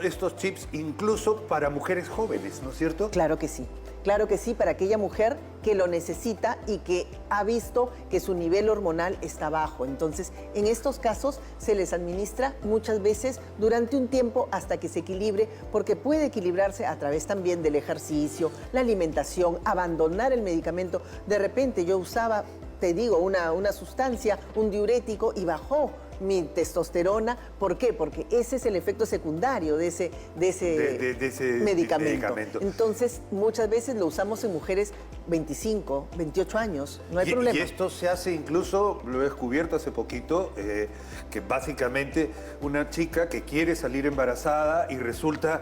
estos chips incluso para mujeres jóvenes, ¿no es cierto? Claro que sí. Claro que sí, para aquella mujer que lo necesita y que ha visto que su nivel hormonal está bajo. Entonces, en estos casos se les administra muchas veces durante un tiempo hasta que se equilibre, porque puede equilibrarse a través también del ejercicio, la alimentación, abandonar el medicamento. De repente yo usaba, te digo, una sustancia, un diurético y bajó mi testosterona. ¿Por qué? Porque ese es el efecto secundario de ese medicamento. Entonces, muchas veces lo usamos en mujeres 25, 28 años. No hay problema. Y esto se hace incluso, lo he descubierto hace poquito, que básicamente una chica que quiere salir embarazada y resulta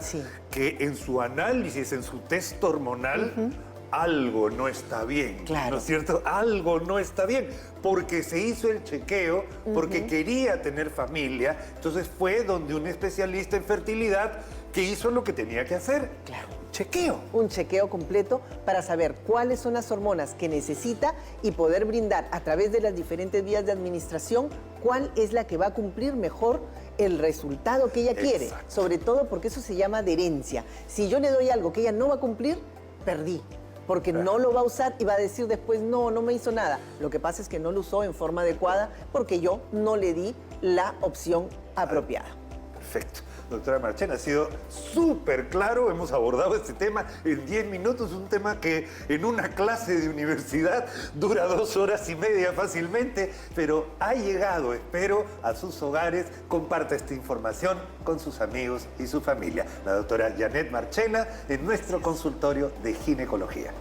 que en su análisis, en su test hormonal, algo no está bien, claro. ¿no es cierto? Algo no está bien, porque se hizo el chequeo, porque quería tener familia, entonces fue donde un especialista en fertilidad que hizo lo que tenía que hacer. Claro. Chequeo. Un chequeo completo para saber cuáles son las hormonas que necesita y poder brindar a través de las diferentes vías de administración cuál es la que va a cumplir mejor el resultado que ella quiere. Exacto. Sobre todo porque eso se llama adherencia. Si yo le doy algo que ella no va a cumplir, perdí. Porque no lo va a usar y va a decir después, no me hizo nada. Lo que pasa es que no lo usó en forma adecuada porque yo no le di la opción apropiada. Perfecto. Doctora Marchena, ha sido súper claro, hemos abordado este tema en 10 minutos, un tema que en una clase de universidad dura 2 horas y media fácilmente, pero ha llegado, espero, a sus hogares. Comparta esta información con sus amigos y su familia. La doctora Janet Marchena en nuestro consultorio de ginecología.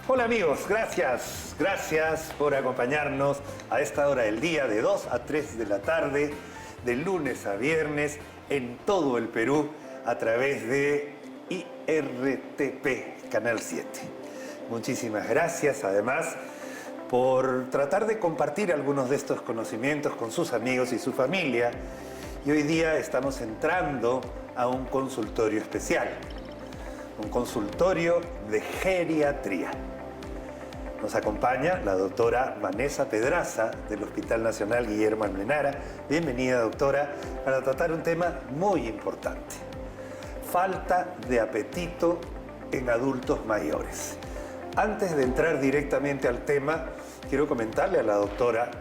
Hola amigos, gracias por acompañarnos a esta hora del día de 2 a 3 de la tarde de lunes a viernes en todo el Perú a través de IRTP, Canal 7. Muchísimas gracias, además, por tratar de compartir algunos de estos conocimientos con sus amigos y su familia. Y hoy día estamos entrando a un consultorio especial, un consultorio de geriatría. Nos acompaña la doctora Vanessa Pedraza del Hospital Nacional Guillermo Almenara. Bienvenida, doctora, para tratar un tema muy importante. Falta de apetito en adultos mayores. Antes de entrar directamente al tema, quiero comentarle a la doctora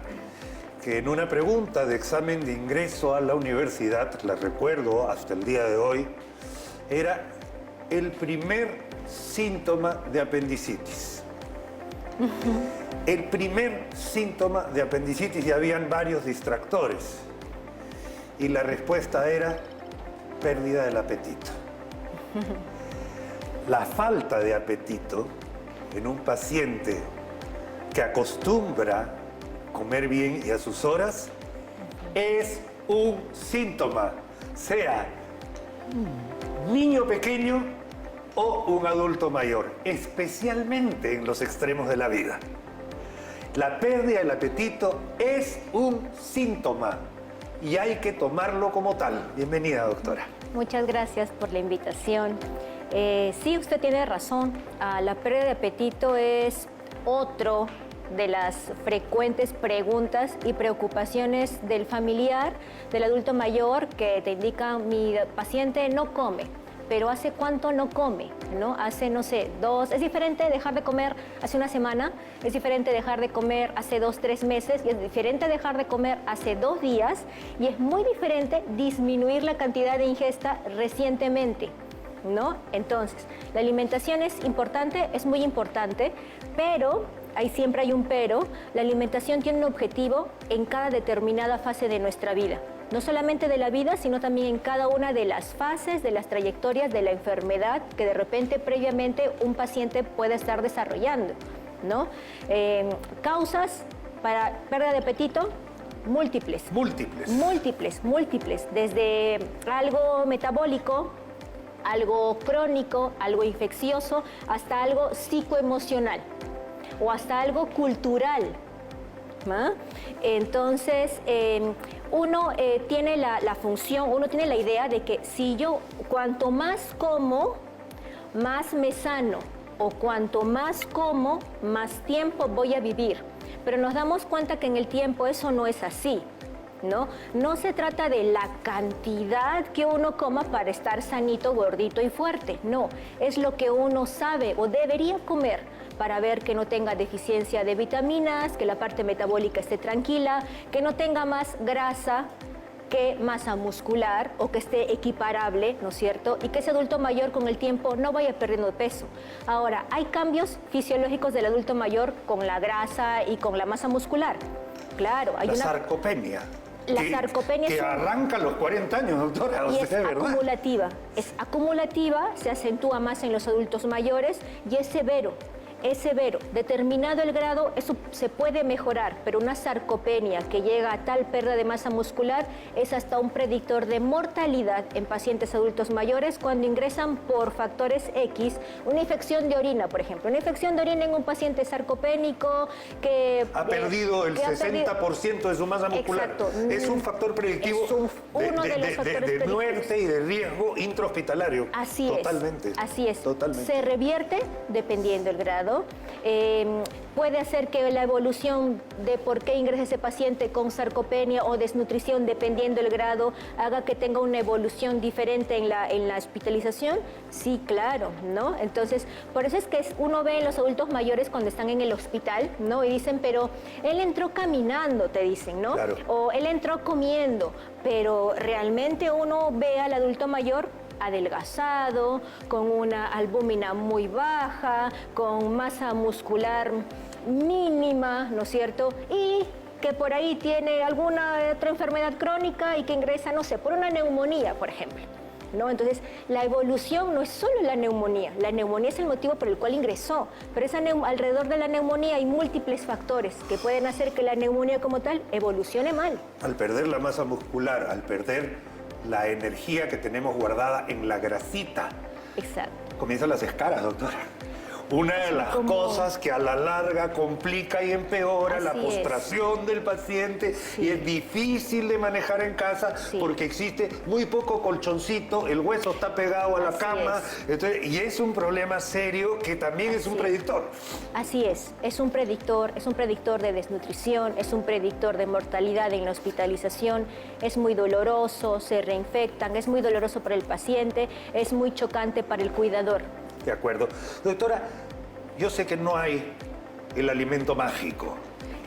que en una pregunta de examen de ingreso a la universidad, la recuerdo hasta el día de hoy, era el primer síntoma de apendicitis. El primer síntoma de apendicitis, y habían varios distractores. Y la respuesta era pérdida del apetito. La falta de apetito en un paciente que acostumbra comer bien y a sus horas es un síntoma, sea niño pequeño o un adulto mayor, especialmente en los extremos de la vida. La pérdida del apetito es un síntoma y hay que tomarlo como tal. Bienvenida, doctora. Muchas gracias por la invitación. Sí, usted tiene razón. La pérdida de apetito es otro de las frecuentes preguntas y preocupaciones del familiar, del adulto mayor, que te indican: mi paciente no come. Pero ¿hace cuánto no come? ¿No? Hace, no sé, es diferente dejar de comer hace una semana, es diferente dejar de comer hace 2, 3 meses, y es diferente dejar de comer hace 2 días, y es muy diferente disminuir la cantidad de ingesta recientemente, ¿no? Entonces, la alimentación es importante, es muy importante, pero siempre hay un pero. La alimentación tiene un objetivo en cada determinada fase de nuestra vida. No solamente de la vida, sino también en cada una de las fases, de las trayectorias de la enfermedad que de repente previamente un paciente puede estar desarrollando, ¿no? Causas para pérdida de apetito, múltiples. Múltiples. Desde algo metabólico, algo crónico, algo infeccioso, hasta algo psicoemocional o hasta algo cultural. ¿Ah? Entonces, uno tiene la función, uno tiene la idea de que si yo cuanto más como, más me sano, o cuanto más como, más tiempo voy a vivir. Pero nos damos cuenta que en el tiempo eso no es así, ¿no? No se trata de la cantidad que uno coma para estar sanito, gordito y fuerte, no. Es lo que uno sabe o debería comer para ver que no tenga deficiencia de vitaminas, que la parte metabólica esté tranquila, que no tenga más grasa que masa muscular, o que esté equiparable, ¿no es cierto? Y que ese adulto mayor con el tiempo no vaya perdiendo peso. Ahora, hay cambios fisiológicos del adulto mayor con la grasa y con la masa muscular. Claro, hay una sarcopenia. La sarcopenia que arranca a los 40 años, doctora. Y es acumulativa. Es acumulativa, se acentúa más en los adultos mayores y es severo. Es severo. Determinado el grado, eso se puede mejorar, pero una sarcopenia que llega a tal pérdida de masa muscular es hasta un predictor de mortalidad en pacientes adultos mayores cuando ingresan por factores X, una infección de orina, por ejemplo. Una infección de orina en un paciente sarcopénico que ha perdido el 60% de su masa muscular. Exacto. Es un factor predictivo de muerte y de riesgo intrahospitalario. Así Totalmente. Así es. Totalmente. Se revierte dependiendo del grado. Puede hacer que la evolución de por qué ingresa ese paciente con sarcopenia o desnutrición, dependiendo del grado, haga que tenga una evolución diferente en la hospitalización. Sí, claro, ¿no? Entonces, por eso es que uno ve en los adultos mayores cuando están en el hospital, ¿no? Y dicen, pero él entró caminando, te dicen, ¿no? Claro. O él entró comiendo, pero realmente uno ve al adulto mayor adelgazado, con una albúmina muy baja, con masa muscular mínima, ¿no es cierto? Y que por ahí tiene alguna otra enfermedad crónica y que ingresa, no sé, por una neumonía, por ejemplo, ¿no? Entonces, la evolución no es solo la neumonía es el motivo por el cual ingresó, pero alrededor de la neumonía hay múltiples factores que pueden hacer que la neumonía como tal evolucione mal. Al perder la masa muscular, al perder la energía que tenemos guardada en la grasita, Exacto. comienzan las escaras, doctora. Una de las cosas que a la larga complica y empeora la Así postración del paciente y es difícil de manejar en casa porque existe muy poco colchoncito, el hueso está pegado a la cama, entonces, y es un problema serio que también es un predictor. Así es un predictor de desnutrición, es un predictor de mortalidad en la hospitalización, es muy doloroso, se reinfectan, es muy doloroso para el paciente, es muy chocante para el cuidador. De acuerdo. Doctora, yo sé que no hay el alimento mágico,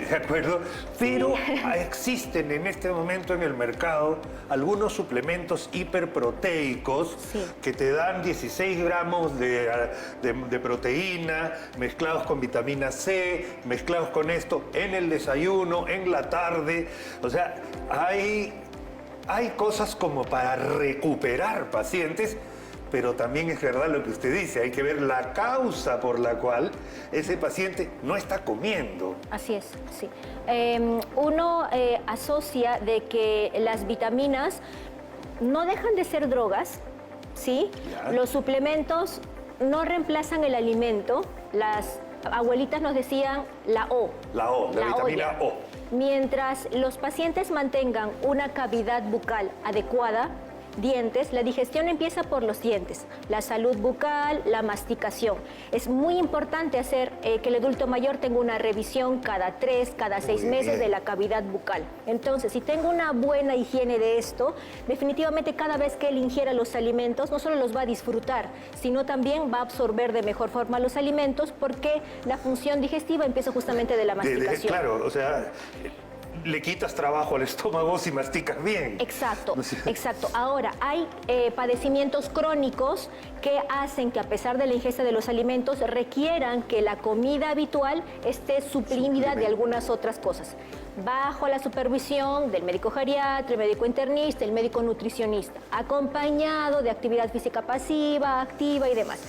¿de acuerdo? Pero existen en este momento en el mercado algunos suplementos hiperproteicos que te dan 16 gramos de proteína mezclados con vitamina C, mezclados con esto en el desayuno, en la tarde. O sea, hay cosas como para recuperar pacientes. Pero también es verdad lo que usted dice, hay que ver la causa por la cual ese paciente no está comiendo. Así es, sí. Uno asocia de que las vitaminas no dejan de ser drogas, ¿sí? Ya. Los suplementos no reemplazan el alimento. Las abuelitas nos decían la O. La vitamina O. Mientras los pacientes mantengan una cavidad bucal adecuada, dientes, la digestión empieza por los dientes, la salud bucal, la masticación. Es muy importante hacer que el adulto mayor tenga una revisión cada 3, cada 6 meses de la cavidad bucal. Entonces, si tengo una buena higiene de esto, definitivamente cada vez que él ingiera los alimentos, no solo los va a disfrutar, sino también va a absorber de mejor forma los alimentos porque la función digestiva empieza justamente de la masticación. Claro, o sea, le quitas trabajo al estómago si masticas bien. Exacto, exacto. Ahora, hay padecimientos crónicos que hacen que a pesar de la ingesta de los alimentos requieran que la comida habitual esté suprimida de algunas otras cosas, bajo la supervisión del médico geriatra, el médico internista, el médico nutricionista, acompañado de actividad física pasiva, activa y demás.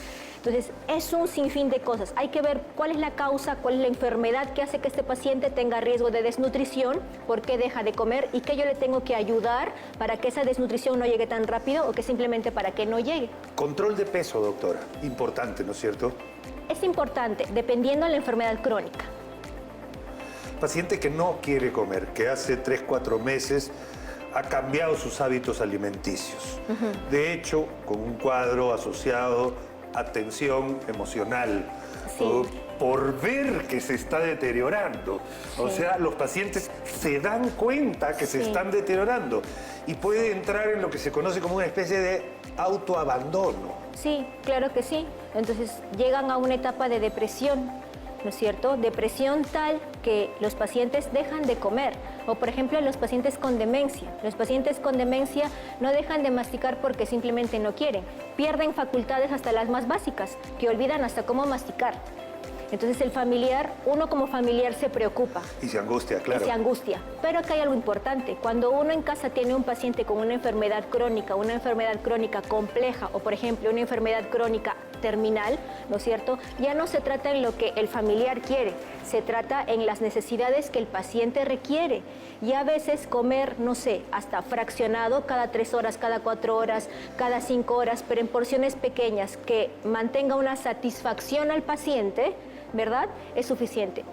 Entonces, es un sinfín de cosas. Hay que ver cuál es la causa, cuál es la enfermedad que hace que este paciente tenga riesgo de desnutrición, por qué deja de comer y qué yo le tengo que ayudar para que esa desnutrición no llegue tan rápido o que simplemente para que no llegue. Control de peso, doctora. Importante, ¿no es cierto? Es importante, dependiendo de la enfermedad crónica. Paciente que no quiere comer, que hace 3, 4 meses ha cambiado sus hábitos alimenticios. De hecho, con un cuadro asociado a tensión emocional, por ver que se está deteriorando. O sea, los pacientes se dan cuenta que se están deteriorando y puede entrar en lo que se conoce como una especie de autoabandono. Sí, claro que sí. Entonces llegan a una etapa de depresión, ¿no es cierto? Depresión tal que los pacientes dejan de comer. O, por ejemplo, los pacientes con demencia. Los pacientes con demencia no dejan de masticar porque simplemente no quieren. Pierden facultades hasta las más básicas, que olvidan hasta cómo masticar. Entonces el familiar, uno como familiar se preocupa. Y se angustia, claro. Y se angustia. Pero acá hay algo importante. Cuando uno en casa tiene un paciente con una enfermedad crónica compleja, o por ejemplo una enfermedad crónica terminal, ¿no es cierto? Ya no se trata en lo que el familiar quiere, se trata en las necesidades que el paciente requiere. Y a veces comer, no sé, hasta fraccionado, cada 3 horas, cada 4 horas, cada 5 horas, pero en porciones pequeñas que mantenga una satisfacción al paciente, ¿verdad? Es suficiente.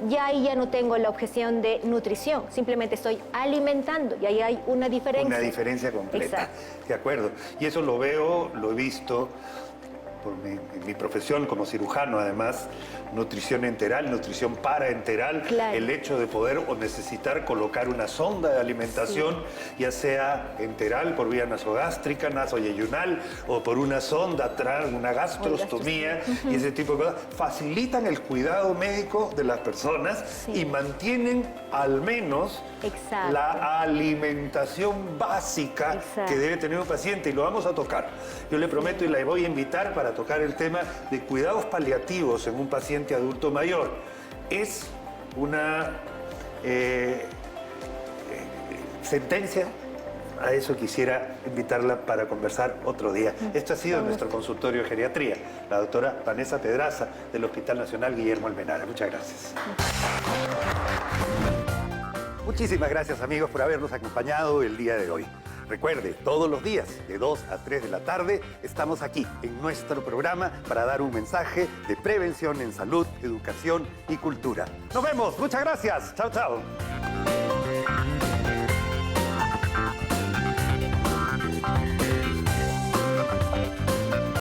Ya ahí ya no tengo la objeción de nutrición, simplemente estoy alimentando y ahí hay una diferencia. Una diferencia completa. Exacto. De acuerdo. Y eso lo veo, lo he visto por mi profesión como cirujano, además, nutrición enteral, nutrición paraenteral, Claro. el hecho de poder o necesitar colocar una sonda de alimentación, ya sea enteral por vía nasogástrica, nasoyeyunal, o por una sonda, una gastrostomía, y ese tipo de cosas, facilitan el cuidado médico de las personas y mantienen al menos Exacto. la alimentación básica Exacto. que debe tener un paciente, y lo vamos a tocar. Yo le prometo y la voy a invitar para tocar el tema de cuidados paliativos en un paciente adulto mayor. Es una sentencia a eso quisiera invitarla para conversar otro día. Esto ha sido nuestro consultorio de geriatría. La doctora Vanessa Pedraza del Hospital Nacional Guillermo Almenara. Muchas gracias. Muchísimas gracias, amigos, por habernos acompañado el día de hoy. Recuerde, todos los días, de 2 a 3 de la tarde, estamos aquí en nuestro programa para dar un mensaje de prevención en salud, educación y cultura. Nos vemos. Muchas gracias. Chao, chao.